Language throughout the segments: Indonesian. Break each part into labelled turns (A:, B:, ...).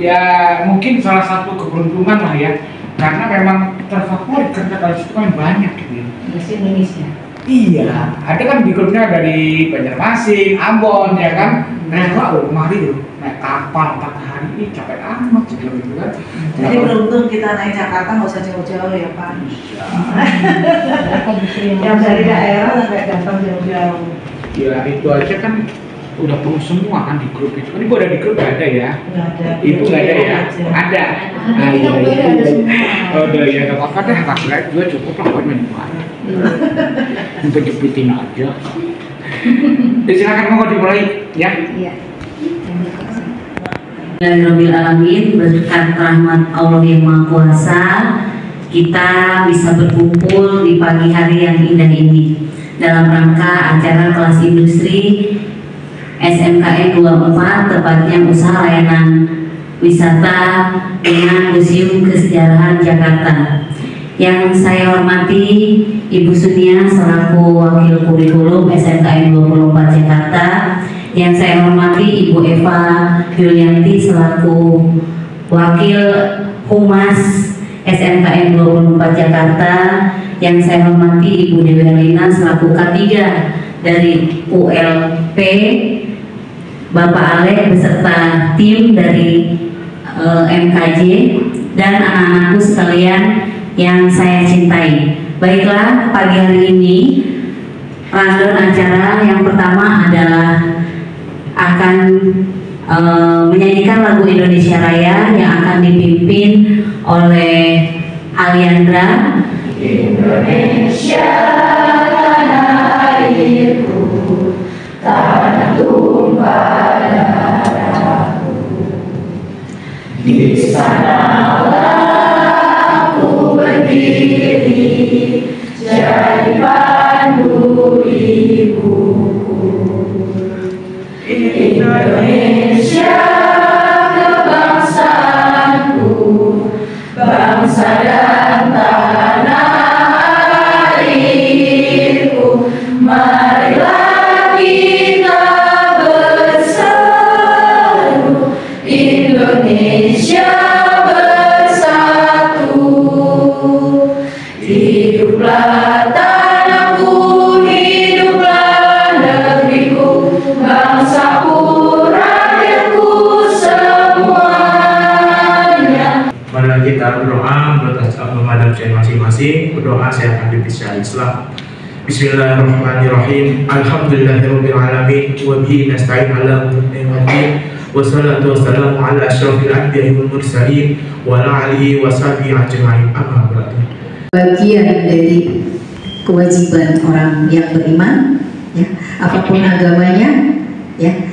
A: ya mungkin salah satu keberuntungan lah ya, karena memang terfavorit karena kalau itu kan banyak gitu ya.
B: Bahasa Indonesia.
A: Iya, ada kan di grupnya dari Banjarmasin, Ambon ya kan, rela loh kemari loh, naik kapal 4 hari ini capek amat gitu kan.
C: Jadi beruntung kita naik Jakarta nggak usah jauh-jauh ya Pak. Yang dari daerah sampai datang jauh-jauh.
A: Ya itu aja kan udah penuh semua kan di grup itu. Ini gua ada di grup nggak ada ya?
C: Nggak ada.
A: Ibu nggak ada ya? Ada. Nah, iya,
B: ada semua.
A: Oh, udah ya nggak apa-apa dah, kakak juga cukup lah buat main bola. Untuk jepitin aja. Silakan mau dimulai ya.
B: Iya.
D: Rabbil alamin, berkat rahmat Allah yang Maha Kuasa, kita bisa berkumpul di pagi hari yang indah ini dalam rangka acara kelas industri SMKN 24, tepatnya usaha layanan wisata dengan Museum Kesejarahan Jakarta. Yang saya hormati Ibu Sunia selaku Wakil Kurikulum SMKN 24 Jakarta. Yang saya hormati Ibu Eva Yulianti selaku Wakil Humas SMKN 24 Jakarta. Yang saya hormati Ibu Dewi Herlina selaku K3 dari ULP, Bapak Ale beserta tim dari MKJ, dan anak-anakku sekalian yang saya cintai. Baiklah, pagi hari ini rundown acara yang pertama adalah akan menyanyikan lagu Indonesia Raya yang akan dipimpin oleh Aliandra. Indonesia tanah airku, tanah tumpah darahku, di sanalah aku berdiri jadi pandu ibuku. Indonesia kebangsaanku, bangsa dan tanah airku, marilah kita berseru, Indonesia bersatu. Hiduplah tanahku, hiduplah negeriku, bangsaku, rakyatku semuanya.
E: Mari kita berdoa memadam ujian masing-masing. Berdoa saya akan dipisah Islam. Bismillahirrahmanirrahim. Alhamdulillahirabbil alamin wa bihi nasta'in ala umuri din. Wassalatu wassalamu ala asyrafil anbiya'i wal mursalin wa ala alihi wa sahbihi ajma'in. Amma ba'du.
F: Bagian dari kewajiban orang yang beriman, ya, apapun agamanya, ya.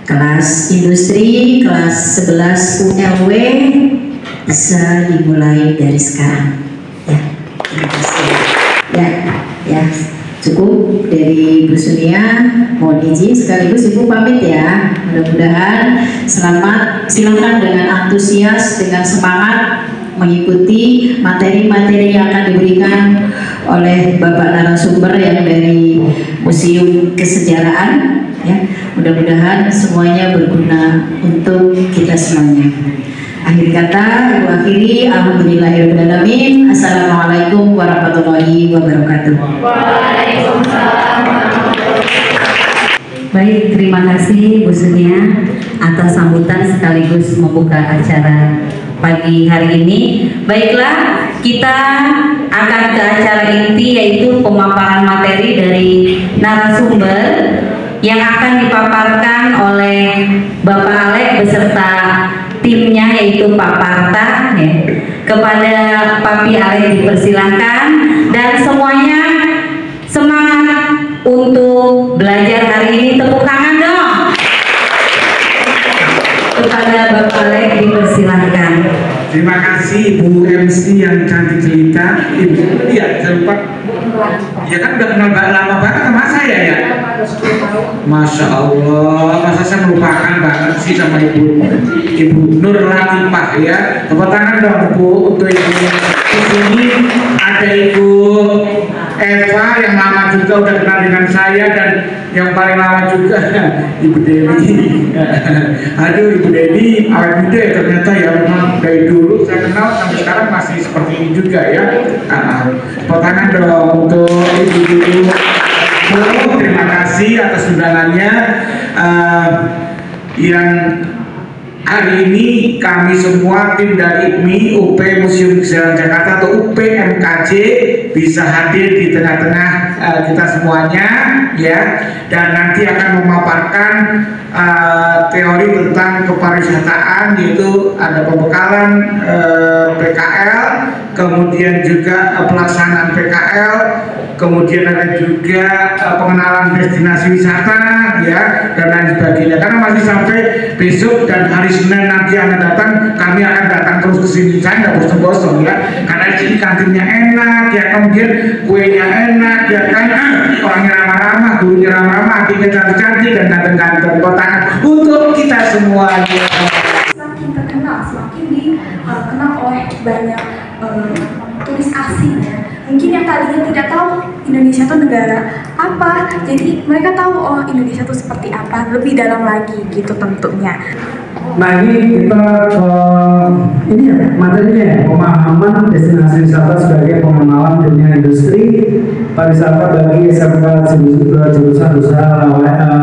F: Kelas industri, kelas 11 ULW bisa dimulai dari sekarang, ya. Terima kasih. Ya, cukup dari Bu Sunia. Mohon izin sekaligus Ibu pamit ya. Mudah-mudahan selamat, silakan dengan antusias, dengan semangat mengikuti materi-materi yang akan diberikan oleh Bapak narasumber yang dari Museum Kesejarahan, ya. Mudah-mudahan semuanya berguna untuk kita semuanya. Akhir kata, Ibu akhiri, alhamdulillahirrahmanirrahim. Assalamualaikum warahmatullahi wabarakatuh.
D: Waalaikumsalam. Baik, terima kasih Bu Sunia atas sambutan sekaligus membuka acara pagi hari ini. Baiklah, kita akan ke acara inti, yaitu pemaparan materi dari narasumber yang akan dipaparkan oleh Bapak Alek beserta timnya, yaitu Pak Parta, ya. Kepada Papi Alek dipersilahkan, dan semuanya semangat untuk belajar hari ini. Tepuk tangan dong kepada Bapak Alek, dipersilahkan.
A: Terima kasih Bu MC yang cantik jelita. Ibu, iya, saya lupa. Ya kan udah kenal lama banget sama saya ya. Masya Allah, masa saya melupakan banget sih sama Ibu Nur Latifah ya. Tepuk tangan dong Bu untuk Ibu. Di sini ada Ibu Eva yang lama juga udah kenal dengan saya, dan yang paling lama juga Ibu Dewi. Aduh, Ibu Dewi awet muda ya ternyata ya, memang dari dulu saya kenal sampai sekarang masih seperti ini juga ya. Tangan dong untuk Ibu. Terima kasih atas undangannya. Yang hari ini kami semua tim dari IPMI UP Museum Sejarah Jakarta atau UPMKJ bisa hadir di tengah-tengah kita semuanya ya, dan nanti akan memaparkan teori tentang kepariwisataan, yaitu ada pembekalan PKL, kemudian juga pelaksanaan PKL, kemudian ada juga pengenalan destinasi wisata ya, dan lain sebagainya. Karena masih sampai besok dan hari Senin nanti Anda datang, kami akan datang terus ke sini. Saya nggak bosan-bosan ya, karena di sini kantinnya enak ya, kemudian kuenya enak ya kan, orangnya ramah-ramah, gurunya ramah-ramah, adiknya cantik-cantik, dan ganteng-ganteng. Tangan untuk kita semua.
B: Semakin terkenal, semakin dikenal oleh banyak turis asing ya. Mungkin yang tadinya tidak tahu Indonesia itu negara apa, jadi mereka tahu oh Indonesia itu seperti apa, lebih dalam lagi gitu tentunya.
G: Nah ini kita ini ya materinya ya, pemahaman destinasi wisata sebagai pengenalan dunia industri pariwisata bagi SMK jurusan usaha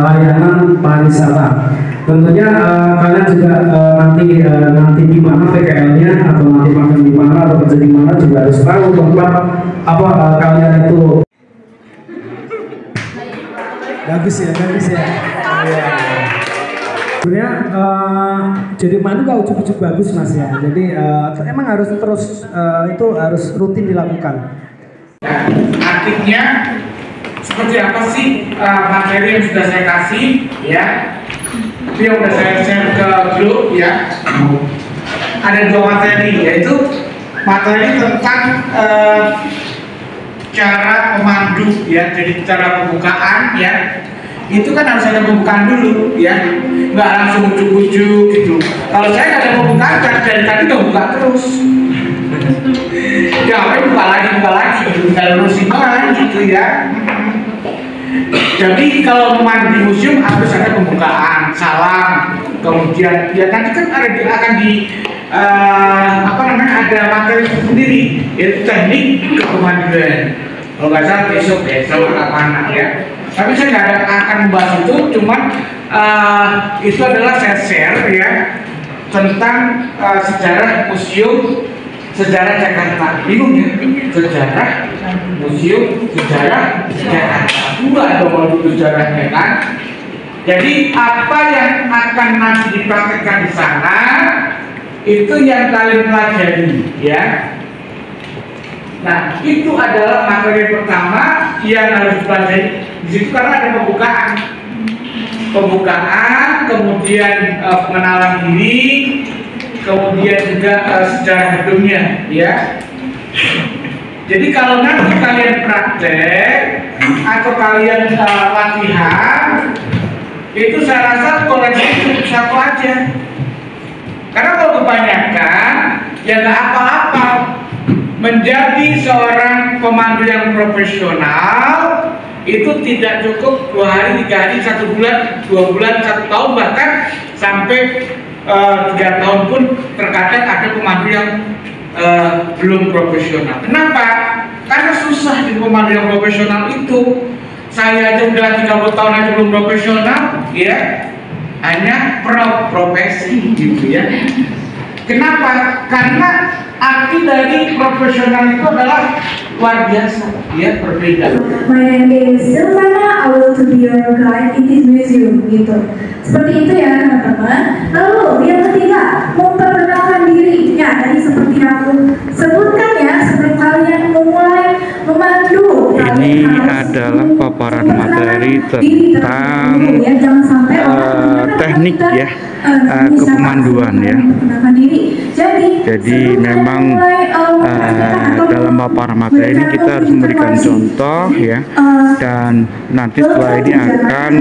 G: layanan pariwisata. Tentunya kalian juga nanti di mana PKL-nya atau nanti makan di mana atau kerja di mana juga harus tahu tempat apa kalian itu. Bagus ya. Sebenarnya jadi mana gak ujuk-ujuk bagus mas ya. Jadi emang harus terus itu harus rutin dilakukan.
A: Artinya seperti apa sih materi yang sudah saya kasih ya? Itu yang sudah saya share ke grup ya. Ada 2 materi, yaitu materi tentang cara pemandu ya. Jadi cara pembukaan ya. Itu kan harus ada pembukaan dulu ya, nggak langsung ujuk-ujuk gitu. Kalau saya nggak ada pembukaan, dari tadi udah buka terus. Ya, buka lagi gitu, tinggal lurusin gitu ya. Jadi kalau memandu di museum harus ada pembukaan, salam, kemudian ya nanti kan akan ada materi sendiri, yaitu teknik kepemanduan. Kalau nggak salah besok mana ya. Tapi saya nggak akan membahas itu, cuman itu adalah saya share ya tentang sejarah museum sejarah Jakarta. Bingung ya? Sejarah museum sejarah Jakarta. Dua dong itu sejarahnya kan. Jadi apa yang akan nanti dipraktekkan di sana itu yang kalian pelajari ya. Nah, itu adalah materi pertama yang harus dipelajari di situ, karena ada pembukaan, kemudian pengenalan diri, kemudian juga sejarah hidupnya, ya. Jadi kalau nanti kalian praktek atau kalian latihan, itu saya rasa koleksi cukup 1 aja. Karena kalau kebanyakan, ya nggak apa-apa. Menjadi seorang pemandu yang profesional itu tidak cukup 2 hari, 3 hari, 1 bulan, 2 bulan, 1 tahun, bahkan sampai 3 tahun pun terkadang ada pemandu yang belum profesional. Kenapa? Karena susah di pemandu yang profesional itu. Saya aja udah 30 tahun aja belum profesional, ya, hanya profesi gitu ya. Kenapa? Karena arti dari profesional itu adalah luar biasa, ya, berbeda.
B: My name is Silvana, I will to be your guide in this museum, gitu. Seperti itu ya teman-teman. Lalu yang ketiga, memperkenalkan diri. Ya, tadi seperti aku sebutkan ya, seperti kalian memulai memandu.
H: Ini adalah paparan materi tentang teknik ya, kepemanduan ya. Jadi memang dalam paparan materi ini kita harus memberikan contoh ya, dan nanti setelah ini akan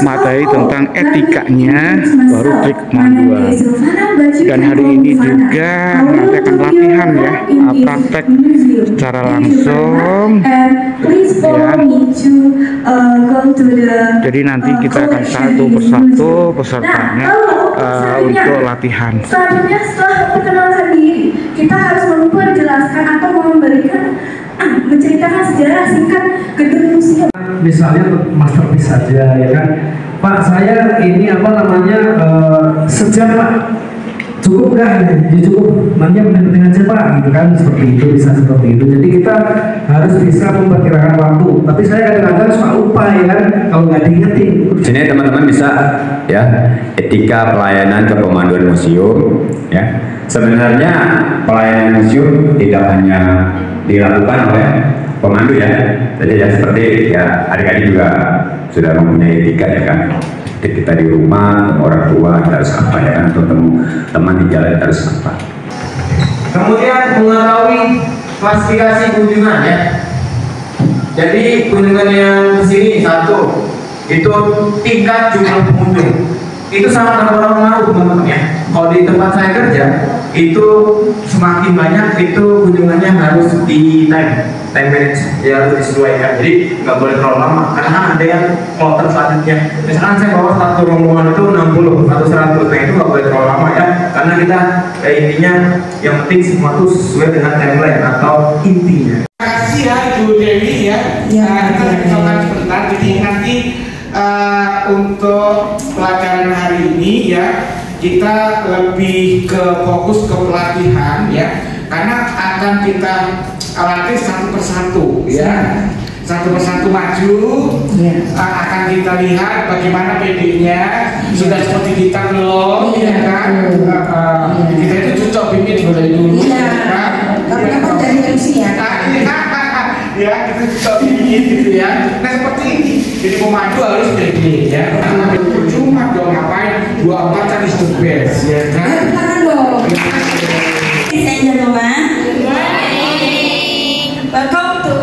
H: materi tentang etikanya, baru trik kemampuan. Dan hari ini juga nanti akan latihan ya, praktek secara langsung ya. Jadi nanti kita akan satu persatu pesertanya untuk latihan.
B: Selanjutnya setelah perkenalan diri, kita harus memperjelaskan atau menceritakan sejarah singkat gedung museum.
G: Misalnya masterpiece saja ya kan, Pak saya ini apa namanya sejam Pak, cukup nggak? Ya cukup, nanti yang penting aja Pak, gitu kan, seperti itu, bisa seperti itu. Jadi kita harus bisa memperkirakan waktu. Tapi saya kadang-kadang suka lupa ya kan, kalau nggak diingetin.
I: Sini teman-teman bisa ya, etika pelayanan kepemanduan museum ya. Sebenarnya pelayanan museum tidak hanya dilakukan oleh pemandu ya, jadi ya seperti ya adik-adik juga sudah mempunyai etika ya kan. Kita di rumah, orang tua kita harus apa ya kan, atau teman di jalan kita harus apa.
E: Kemudian mengetahui klasifikasi kunjungan ya. Jadi kunjungan yang di sini satu, itu tingkat jumlah pengunjung. Itu sangat berpengaruh teman-teman ya. Kalau di tempat saya kerja, itu semakin banyak itu kunjungannya harus di time manage, ya harus disesuaikan. Jadi nggak boleh terlalu lama, karena ada yang kloter selanjutnya. Misalkan saya bawa satu rombongan itu 60 atau 100, nah itu nggak boleh terlalu lama ya, karena kita intinya yang penting semua itu sesuai dengan timeline atau intinya.
A: Terima kasih ya Ibu Dewi ya. Kita berbicara sebentar, jadi nanti untuk pelajaran hari ini ya, kita lebih ke fokus ke pelatihan ya, karena akan kita latih satu persatu ya, satu persatu maju akan kita lihat bagaimana PD-nya sudah seperti kita belum ya kan, kita itu cocok bimbing dulu ya kan,
C: tapi kan dari MC ya
A: ya kita cocok bimbing gitu ya. Nah seperti ini, jadi pemandu harus PD ya, cuma dong ngapain 24 kan is the best ya kan.
J: Ladies and gentlemen, welcome to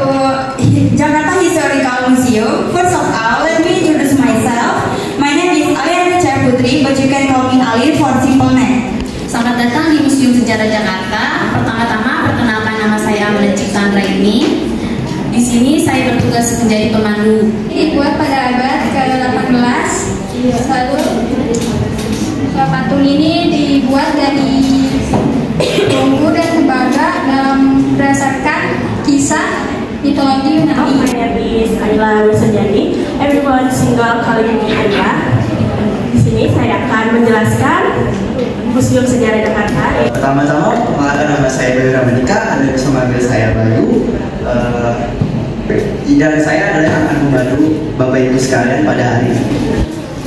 J: Jakarta Historical Museum. First of all, let me introduce myself. My name is Aliani Cahaya Putri, but you can call me Ali for simple name.
K: Selamat datang di Museum Sejarah Jakarta. Pertama-tama perkenalkan, nama saya Amanda Ciptandra ini. Di sini saya bertugas menjadi pemandu.
B: Dibuat pada abad ke-18. Lalu patung ini dibuat dari bambu dan tembaga berdasarkan kisah mitologi Yunani.
K: My name is Ayla Wisojani. Everyone single calling me Ayla. Di sini saya akan menjelaskan Museum Sejarah Jakarta.
L: Pertama-tama, perkenalkan nama saya Bayu Ramanika. Anda bisa memanggil saya Bayu. Dan saya adalah yang akan membantu Bapak Ibu sekalian pada hari ini.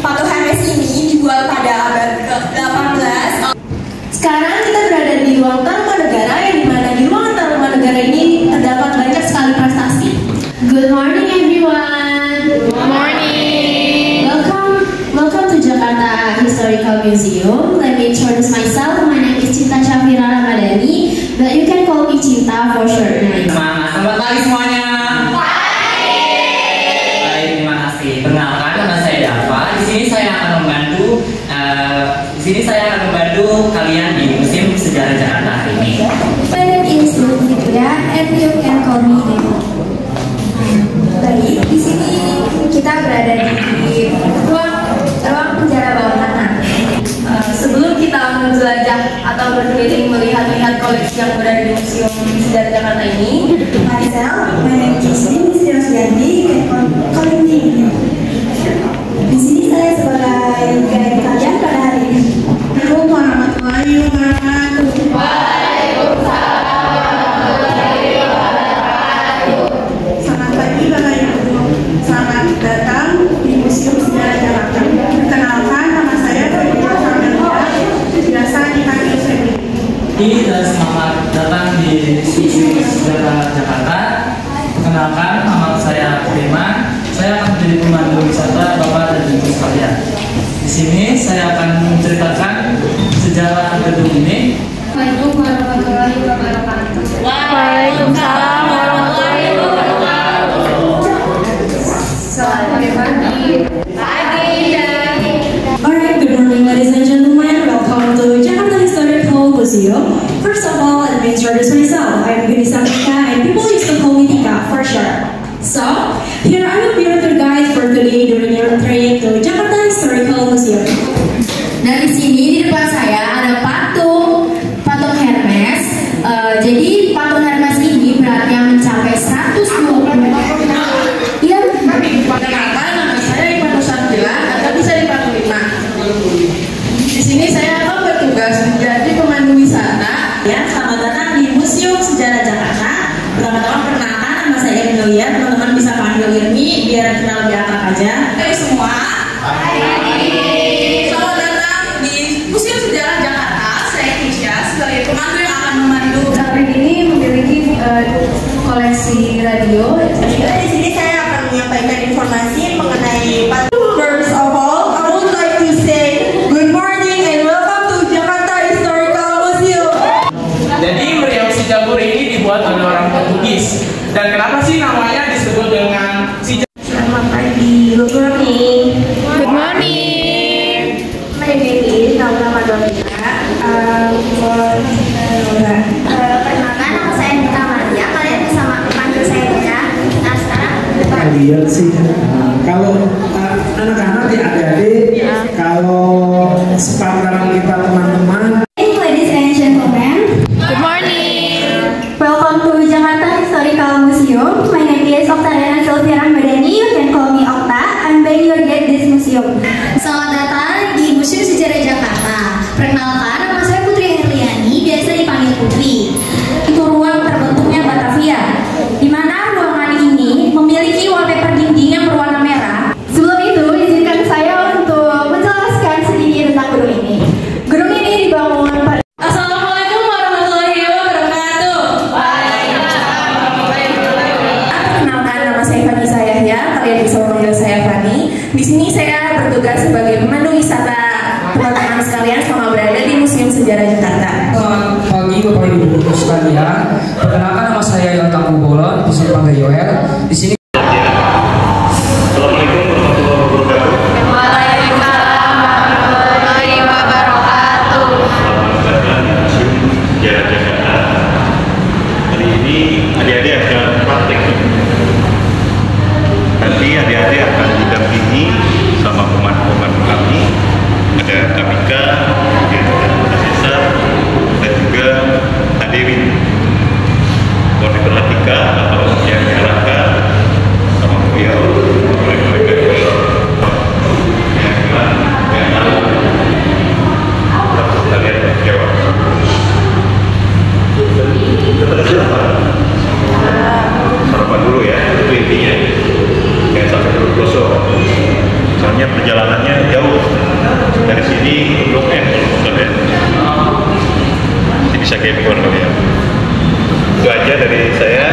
J: Patung Hermes ini dibuat pada abad ke-18. Sekarang kita berada di ruang taman negara, yang dimana di ruang taman negara ini terdapat banyak sekali prestasi.
K: Good morning everyone. Good morning. Welcome to Jakarta Historical Museum. Let me introduce myself. My name is Cinta Syafira Ramadhani, but you can call me Cinta for short name.
M: Selamat pagi semuanya. Baik, terima kasih. Perkenalkan, nama saya Dava. Di sini saya akan membantu kalian di Museum Sejarah Jakarta hari ini.
B: My name is Lutfia, and you can call me Dewi.
J: Baik, di sini kita berada di ruang penjara bawah tanah. Sebelum kita menjelajah atau berkeliling melihat koleksi yang berada di Museum Sejarah Jakarta ini, myself, my name is Dini Rosdianti, calling me. Di sini saya sebagai guide kalian pada hari ini. Assalamualaikum warahmatullahi wabarakatuh. Selamat pagi Bapak Ibu. Selamat datang di Museum Sejarah Jakarta. Perkenalkan, nama saya Febiola Samelia, biasa dipanggil Febi.
M: Dan selamat datang di Museum Sejarah Jakarta. Perkenalkan, nama saya Firman. Saya akan menjadi pemandu wisata Bapak dan Ibu sekalian. Di sini saya akan menceritakan sejarah gedung ini.
B: Assalamualaikum warahmatullahi wabarakatuh.
K: Waalaikumsalam warahmatullahi wabarakatuh.
B: Selamat pagi.
K: yaitu Jakarta Historical Museum. Nah, di sini di depan saya ada patung Hermes. Jadi patung Hermes ini beratnya mencapai 120 meter. Iya,
C: Perkenalkan, nama saya Ivan Nusantila atau bisa dipanggil Ima. Di sini saya akan bertugas menjadi pemandu wisata.
N: Ya, selamat datang di Museum Sejarah Jakarta. Pertama-tama perkenalkan, nama saya Emilia. Teman-teman bisa panggil Irmi biar kita lebih akrab aja.
C: Hai semua. Selamat datang di Museum Sejarah Jakarta. Saya Kisha sebagai pemandu yang akan memandu.
B: Hari ini memiliki koleksi radio.
N: Di sini saya akan menyampaikan informasi mengenai
C: First of all, I would like to say good morning and welcome to Jakarta Historical Museum.
M: Jadi meriam si Jagur ini dibuat oleh orang Portugis. Dan kenapa sih namanya disebut dengan si Jagur?
B: Selamat pagi. Good morning.
K: Good morning.
B: My name is Naura Madolina.
J: Perkenalkan, nama saya Nita Maria. Kalian bisa panggil saya Nita. Nah, sekarang
G: Kalian sih, kalau anak-anak ya adik-adik, kalau sepantaran kita teman-teman.
B: Ladies and gentlemen,
K: Good morning.
B: welcome to Jakarta Historical Museum. My name is Oktariana Sylvia Rahmadani. You can call me Okta. I'm being your guide this museum.
J: selamat datang di Museum Sejarah Jakarta. Perkenalkan, nama saya Putri Herliani, biasa dipanggil Putri.
B: Itu ruang terbentuknya Batavia, di mana ruangan ini memiliki wallpaper dinding yang berwarna merah. Sebelum itu, izinkan saya untuk menjelaskan sedikit tentang gedung ini. Gedung ini dibangun pada
K: Assalamualaikum warahmatullahi wabarakatuh.
B: Perkenalkan, nama saya Fani Sayahya. Kalian bisa memanggil saya Fani. Di sini saya bertugas sebagai pemandu wisata teman-teman sekalian selama berada di Museum Sejarah Jakarta.
O: Selamat pagi Bapak Ibu sekalian. Perkenalkan, nama saya Yonta Kubolon, bisa dipanggil Yoel. Di sini
P: Sejarah Jakarta. Hari ini adik-adik akan praktek. Nanti adik-adik akan didampingi sama pemandu-pemandu kami. Ada Kamika, ada Asisa, dan juga Kak Dewi. Mohon diperhatikan atau yang diarahkan sama beliau oleh mereka yang tahu kalian jawab. Sarapan dulu ya, itu intinya. Jangan sampai perut gosok. Soalnya perjalanannya jauh dari sini ke Blok M, ya. Jadi bisa gempor kalian. Itu aja dari saya.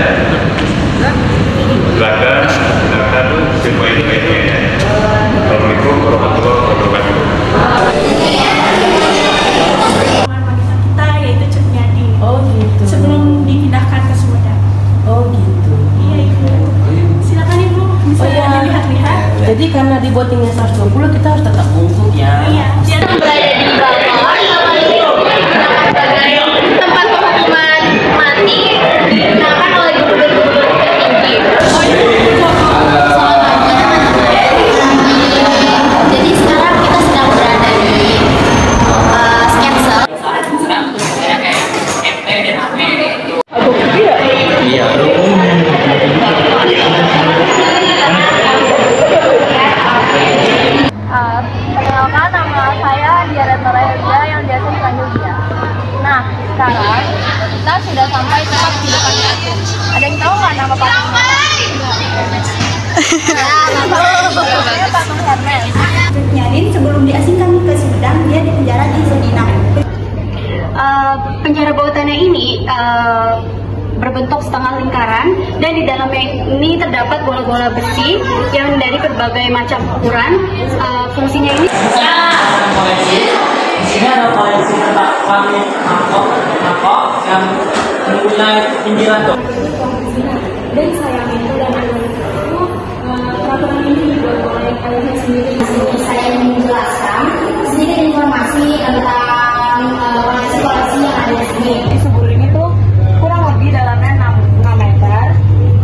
P: Silakan info-infonya ya. Assalamualaikum warahmatullahi wabarakatuh.
Q: Kita yaitu Cut Nyadi.
N: Oh gitu.
Q: Sebelum dipindahkan ke Sumedang.
N: Oh gitu.
Q: Iya Ibu. Silakan Ibu bisa dilihat-lihat.
N: Jadi karena dibotingnya 120 kita harus tetap bungkuk ya.
Q: Iya.
J: Kita berada di balkon sebagai tempat penghukuman mati digunakan oleh gubernur-gubernur tertinggi. Jadi sekarang kita sedang berada di Sketzel.
P: Iya.
J: Perkenalkan, nama saya Diara Torelia yang biasa dipanggil Dia. Nah, sekarang kita sudah sampai tempat pindahkan patung. Ada yang tahu nggak nama patungnya? Namanya patung Hermes.
B: Nyadin sebelum diasingkan ke Sumedang, dia dipenjara di Surinam.
J: Penjara bawah tanah ini berbentuk setengah lingkaran dan di dalamnya ini terdapat bola-bola besi yang dari berbagai macam ukuran. Fungsinya ini
M: Di sini ada koleksi tempat patung mangkok yang mempunyai pinggiran tuh.
B: Dan sayang itu dan peraturan ini dibuat oleh LH sendiri.
J: saya ingin menjelaskan sedikit informasi tentang koleksi-koleksi yang ada di sini.
Q: Subur ini tuh kurang lebih dalamnya 6 meter.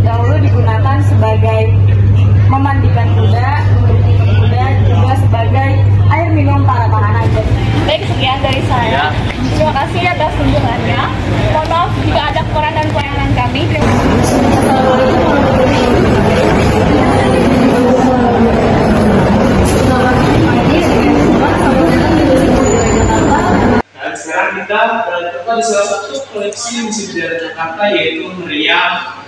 Q: Dahulu digunakan sebagai memandikan kuda, kuda
A: koleksi Museum Sejarah Jakarta, yaitu meriam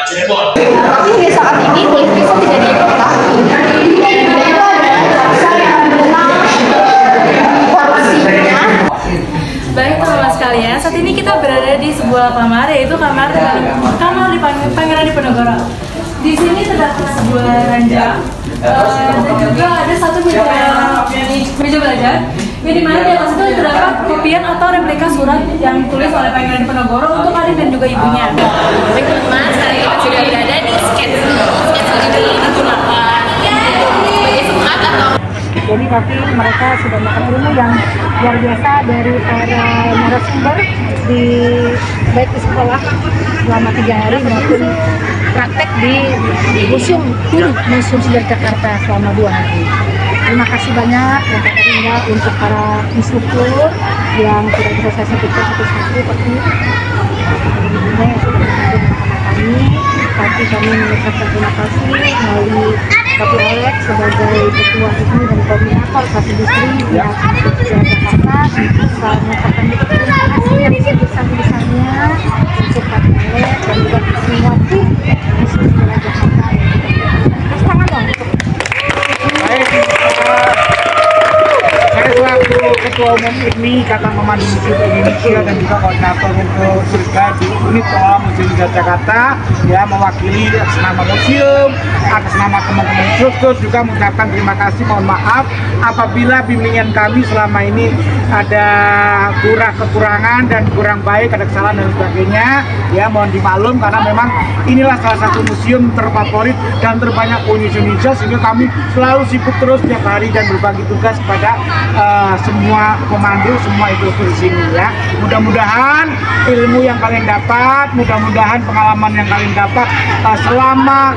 A: Cirebon.
J: Tapi saat ini kulit pisau tidak diikutkan.
R: Baik teman-teman sekalian, saat ini kita berada di sebuah kamar, yaitu kamar di Pangeran Diponegoro. Di sini terdapat sebuah ranjang dan juga ada satu meja belajar. Yang dimana di atas itu terdapat kopian atau replika surat yang ditulis oleh Pangeran Diponegoro untuk adik dan juga ibunya.
J: Baik teman-teman, sekarang kita sudah berada di sketch juga digunakan sebagai semangat atau.
S: Jadi tapi mereka sudah melakukan ilmu yang luar biasa dari para narasumber di baik di sekolah selama 3 hari maupun praktek di Museum Sejarah Jakarta selama 2 hari. Terima kasih banyak Bapak Rinda untuk para instruktur yang tidak bisa saya sebutkan satu-satu tapi tapi kami mengucapkan terima kasih melalui Bapak Alex sebagai ketua ini dan koordinator Kasih Industri pihak Sejarah Jakarta. Saya mengucapkan terima kasih yang sebesar-besarnya untuk Bapak Alex dan juga semua tim Museum Sejarah Jakarta. Terus tangan dong.
G: Saya selaku Ketua Umum IPMI Ikatan Pemandu Museum Indonesia dan juga koordinator untuk surga di unit pengelola Museum Sejarah Jakarta ya, mewakili atas nama museum, atas nama teman-teman instruktur juga mengucapkan terima kasih. Mohon maaf apabila bimbingan kami selama ini ada kekurangan dan kurang baik, ada kesalahan dan sebagainya ya, mohon dimaklum karena memang inilah salah satu museum terfavorit dan terbanyak di Indonesia sehingga kami selalu sibuk terus setiap hari dan berbagi tugas kepada semua pemandu, semua instruktur di sini ya. Mudah-mudahan ilmu yang kalian dapat, mudah-mudahan pengalaman yang kalian dapat selama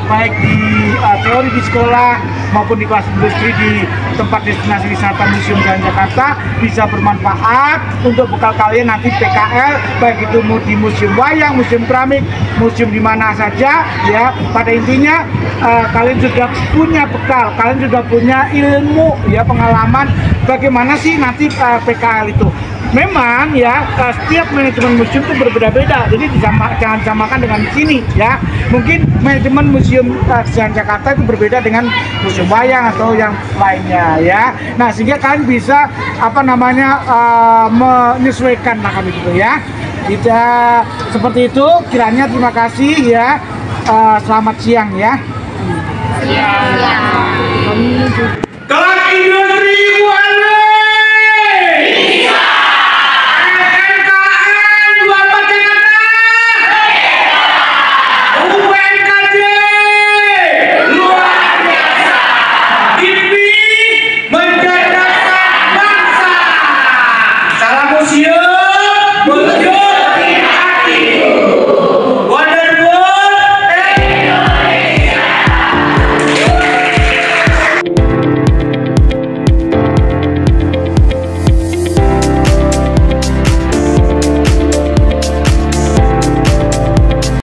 G: baik di teori di sekolah maupun di kelas industri di tempat destinasi wisata Museum Sejarah Jakarta bisa bermanfaat untuk bekal kalian nanti PKL, baik itu di museum wayang, museum keramik, museum di mana saja ya. Pada intinya kalian sudah punya bekal, kalian sudah punya ilmu ya, pengalaman bagaimana sih nanti PKL itu. Memang ya setiap manajemen museum itu berbeda-beda, jadi jangan samakan dengan sini ya. Mungkin manajemen Museum Sejarah Jakarta itu berbeda dengan museum wayang atau yang lainnya ya. Nah sehingga kalian bisa menyesuaikan lah gitu ya. Tidak seperti itu kiranya. Terima kasih ya. Selamat siang ya.
J: Kami